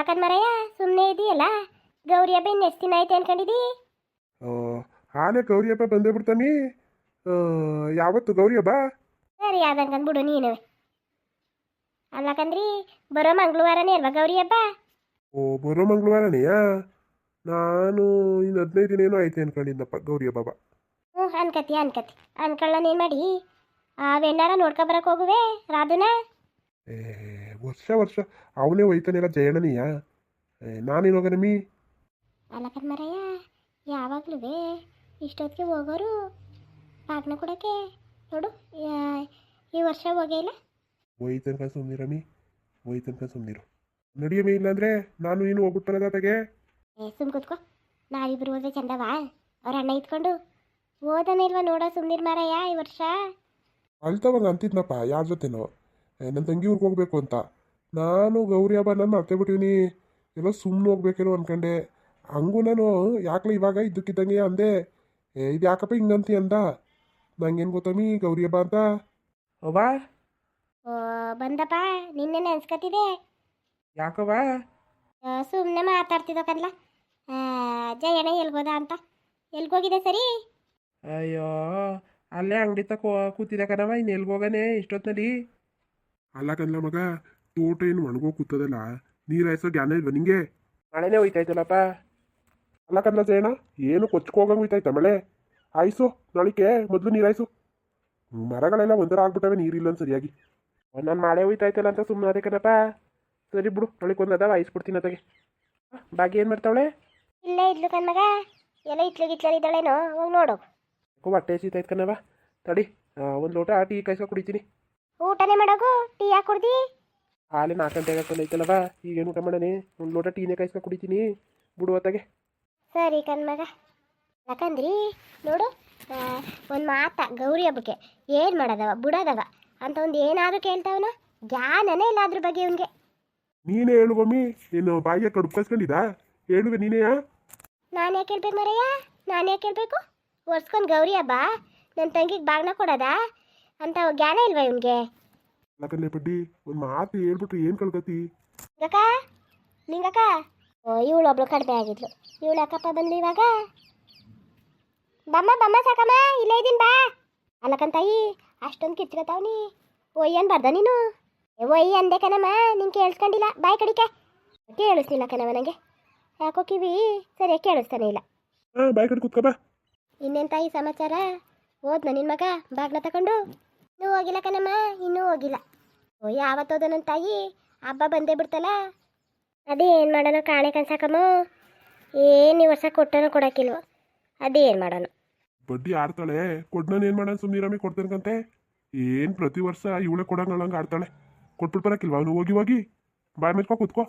ಕಣ್ಮರಯ್ಯ ಸುಮ್ಮನೆ ಇದೆಯಲ್ಲ ಗೌರಿ ಹಬ್ಬ ಇನ್ನು ಎಷ್ಟು ದಿನ ಐತೆ ಅನ್ಕೊಂಡಿದ್ದಿ? ಆನೆ ಗೌರಿ ಹಬ್ಬ ಬಂದೇ ಬಿಡ್ತಾನೆ. ಯಾವತ್ತು ಗೌರಿ ಹಬ್ಬ? ಸರಿ ಯಾವ್ದಂಗಂದ್ಬಿಡು ನೀನು. ಅಲ್ಲಕಂದ್ರಿ ಬರೋ ಮಂಗಳವಾರನೇ ಅಲ್ವಾ ಗೌರಿ ಹಬ್ಬ? ಓ, ಬರೋ ಮಂಗಳವಾರನೆಯಾ? ನಾನು ಇನ್ನು 15 ದಿನ ಏನೋ ಐತೆ ಅನ್ಕೊಂಡಿದ್ದಪ್ಪ ಗೌರಿ ಹಬ್ಬ. ಹ್ಞೂ ಅನ್ಕತಿ ಅನ್ಕೊಳ್ಳೋನೇನು ಮಾಡಿ ಆ ವೆಣ್ಣಾರ ನೋಡ್ಕೊಬರಕ್ಕೆ ಹೋಗುವೆ ರಾಧುನ. ಏ, ವರ್ಷ ಅವನೇ ಒಯ್ತಾನೆಲ್ಲ ಜಯಣ್ಣನೀಯ. ನಾನೇನು ಹೋಗನಮ್ಮಿ? ಅಲ್ಲ ಕಣ್ಮರಯ್ಯ ಯಾವಾಗ್ಲೂ ಇಷ್ಟೊತ್ತಿಗೆ ಹೋಗೋರು ಬಾಗ್ನ ಕೊಡೋಕ್ಕೆ ನೋಡು. ಈ ವರ್ಷ ಹೋಗೇ ಇಲ್ಲ. ಒಯ್ತನಕ ಸುಮ್ಮನಿರಮ್ಮಿ, ಒಯ್ತನಕ ಸುಮ್ಮನಿರು. ನಡಿಯಮ್ಮಿ, ಇಲ್ಲಾಂದ್ರೆ ನಾನು ನೀನು ಹೋಗ್ಬಿಟ್ಟು ತಾಗೆ. ಸುಮ್ ಕೂತ್ಕೋ, ನಾವಿಬ್ರು ಹೋದ್ರೆ ಚಂದವಾ? ಅವ್ರ ಅಣ್ಣ ಇತ್ಕೊಂಡು ಓದನೇ ಇಲ್ವಾ ನೋಡೋ ಸುಮ್ಮನಿರ್ ಮಾರಯ್ಯ ಈ ವರ್ಷ. ಅಲ್ತವಾಗ ಅಂತಿದ್ನಪ್ಪ ಯಾರ ಜೊತೆನೋ ನನ್ನ ತಂಗಿ ಊರಿಗೆ ಹೋಗ್ಬೇಕು ಅಂತ. ನಾನು ಗೌರಿ ಹಬ್ಬ ನಾನು ಮರ್ತೇ ಬಿಟ್ಟಿವ್ನಿ. ಎಲ್ಲೋ ಸುಮ್ಮನೆ ಹೋಗ್ಬೇಕೇನೋ ಅನ್ಕೊಂಡೆ. ಹಂಗೂ ನಾನು ಯಾಕಲ ಇವಾಗ ಇದ್ದಕ್ಕಿದ್ದಂಗೆ ಅಂದೆ, ಇದು ಯಾಕಪ್ಪ ಹಿಂಗಂತಿ ಅಂದ. ನಂಗೇನು ಗೊತ್ತಮ್ಮಿ ಗೌರಿ ಹಬ್ಬ ಅಂತ. ಅವ್ವಾ ಓ ಬಂದಪ್ಪ, ನಿನ್ನೆ ನೆನ್ಸ್ಕತಿದೆ. ಯಾಕವ್ವ? ಸುಮ್ಮನೆ ಮಾತಾಡ್ತಿದ್ದಕ್ಕಲ್ಲ. ಜಯಣ್ಣ ಎಲ್ಗೋದ ಅಂತ. ಎಲ್ಗೋಗಿದೆ ಸರಿ? ಅಯ್ಯೋ, ಅಲ್ಲೇ ಅಂಗಡಿ ತಕೋ ಕೂತಿದ್ದೆ ಕಣವ, ಇನ್ನು ಎಲ್ಗೋಗನೆ ಇಷ್ಟೊತ್ತಿನಲ್ಲಿ? ಅಲ್ಲ ಕನ್ಲ ಮಗ, ತೋಟ ಏನು ಒಣಗೋ ಕೂತದಲ್ಲ, ನೀರು ಹಾಯಿಸೋ ಜ್ಞಾನ ಇಲ್ವ ನಿಂಗೆ? ಮಳೆನೇ ಹೋಯ್ತಾಯ್ತಲ್ಲಪ್ಪ. ಅಲ್ಲ ಕನ್ಲ ಜಯಣ್ಣ, ಏನು ಕೊಚ್ಕೋಗಂಗೆ ಹೋಯ್ತಾಯ್ತ ಮಳೆ? ಆಯ್ಸು ನಾಳಿಕೆ ಮೊದಲು ನೀರು ಹಾಯಿಸು. ಮರಗಳೆಲ್ಲ ಒಂದರ ಆಗ್ಬಿಟ್ಟವೆ, ನೀರಿಲ್ಲ ಸರಿಯಾಗಿ. ನಾನು ಮಳೆ ಹೋಯ್ತಾಯ್ತಲ್ಲ ಅಂತ ಸುಮ್ಮನೆ ಅದೇ ಕಣಪ್ಪ. ಸರಿ ಬಿಡು, ನಾಳಿಗೆ ಒಂದು ಅದಾವ ಹಾಯಿಸ್ಬಿಡ್ತೀನಿ ಅದಾಗೆ. ಭಾಗ್ಯ ಏನು ಮಾಡ್ತಾವಳೆ? ಇಲ್ಲೇ ಇದ್ಲು ಕಣ್ಮಗ. ಎಲ್ಲ ಇಟ್ಲಿಗಿಟ್ಲಿದ್ದಾಳೇನೋ, ಹೋಗಿ ನೋಡು. ಹೊಟ್ಟೆ ಹಸಿತಾಯ್ತು ಕಣವ. ತಡಿ, ಒಂದು ಲೋಟ ಟೀ ಕಾಯ್ಸ್ಕೊ ಕುಡಿತೀನಿ. ಊಟನೇ ಮಾಡೋಗು, ಟೀ ಯಾಕೆ ಕುಡ್ದಿ? ಹಾಲೆ 4 ಗಂಟೆಗೆ ಹಾಕೊಂಡೈತಲ್ಲವ, ಈಗೇನು ಊಟ ಮಾಡನೆ? ಒಂದು ಲೋಟ ಟೀನೇ ಕಾಯ್ಸ್ಕೊ ಕುಡಿತೀನಿ ಬಿಡು ಹೊತ್ತಾಗೆ. ಸರಿ ಕಣ್ಮಗ. ಯಾಕಂದ್ರಿ ನೋಡು, ಒಂದು ಮಾತ ಗೌರಿ ಹಬ್ಬಕ್ಕೆ ಏನು ಮಾಡೋದವ ಬಿಡೋದವ ಅಂತ ಒಂದು ಏನಾದರೂ ಕೇಳ್ತಾವನ? ಜ್ಞಾನನೇ ಇಲ್ಲ ಅದ್ರ ಬಗ್ಗೆ ಇವನಿಗೆ. ನೀನೇ ಹೇಳುವಮ್ಮಿ, ನೀನು ಬಾಯಿಗೆ ಕಡುಬು ಕಸ್ಕೊಂಡಿದ್ದ ಹೇಳುವೆ ನೀನೇಯಾ? ನಾನು ಯಾಕೆ ಹೇಳ್ಬೇಕು ಮರಯ್ಯ? ನಾನು ಯಾಕೆ ಹೇಳ್ಬೇಕು? ಒರ್ಸ್ಕೊಂಡು ಗೌರಿ ಹಬ್ಬ ನನ್ನ ತಂಗಿಗೆ ಬಾಗ್ನ ಕೊಡೋದಾ ಅಂತ ಜ್ಞಾನ ಇಲ್ವಾ ಇವನಿಗೆ? ಲಕನ್ಲೆ ಪಡ್ಡಿ, ಒಂದು ಮಾತು ಹೇಳ್ಬಿಟ್ರೆ ಏನು ಕಳ್ಕತಿ? ಗಕ್ಕ ನಿಂಗಕ್ಕ. ಓ ಇವಳು ಒಬ್ಳು ಕಡಿಮೆ ಆಗಿದ್ಲು. ಇವಳು ಯಾಕಪ್ಪ ಬಂದ್ಲು ಇವಾಗ? ಬಮ್ಮ ಸಾಕಮ್ಮ, ಇಲ್ಲೇ ಇದ್ದೀನಿ ಬಾ. ಅಲ್ಲಕ್ಕಂತಾಯಿ ಅಷ್ಟೊಂದು ಕಿಚ್ಕತಾವ್ನಿ. ಒಯ್ಯನ್ ಬರ್ದ ನೀನು? ಒಯ್ಯ ಅಂದೆ ಕಣಮ್ಮ, ನಿಂಗೆ ಕೇಳಿಸ್ಕೊಂಡಿಲ್ಲ. ಬಾಯ್ ಕಡಿಕೆ ಕೇಳಿಸ್ತಿಲ್ಲ ಕಣವ ನನಗೆ. ಯಾಕೋ ಕಿವಿ ಸರಿಯಾಗಿ ಕೇಳಿಸ್ತಾನೆ ಇಲ್ಲ. ಹಾಂ, ಬಾಯ್ ಕಡೆ ಕೂತ್ಕೋ ಬಾ. ಇನ್ನೇನು ತಾಯಿ ಸಮಾಚಾರ? ಹೋದ್ನ ನಿನ್ನ ಮಗ ಬಾಗ್ನ ತಗೊಂಡು? ಇನ್ನೂ ಹೋಗಿಲ್ಲ ಕಣಮ್ಮ, ಇನ್ನೂ ಹೋಗಿಲ್ಲ. ಓ ಯಾವತ್ತೋದ ನನ್ನ ತಾಯಿ? ಹಬ್ಬ ಬಂದೇ ಬಿಡ್ತಲ್ಲ. ಅದೇ ಏನು ಮಾಡೋಣ ಕಾಣೆ ಕನ್ಸಾಕಮ್ಮ. ಏನು ಈ ವರ್ಷ ಕೊಟ್ಟನೋ ಕೊಡೋಕ್ಕಿಲ್ವೋ, ಅದೇ ಏನು ಮಾಡೋಣ. ಬಡ್ಡಿ ಆಡ್ತಾಳೆ, ಕೊಡ್ನಾನು ಏನು ಮಾಡೋಣ ಸುಮ್ಮನಿರಮ್ಮಿ, ಕೊಡ್ತೇನಕಂತೆ. ಏನು ಪ್ರತಿ ವರ್ಷ ಇವಳೆ ಕೊಡಂಗೆ ಆಡ್ತಾಳೆ. ಕೊಟ್ಬಿಟ್ಟು ಬರೋಕ್ಕಿಲ್ವ ಅವನು? ಹೋಗಿ ಬಾಯ್ ಮೇಲ್ಕೊ ಕೂತ್ಕೋ.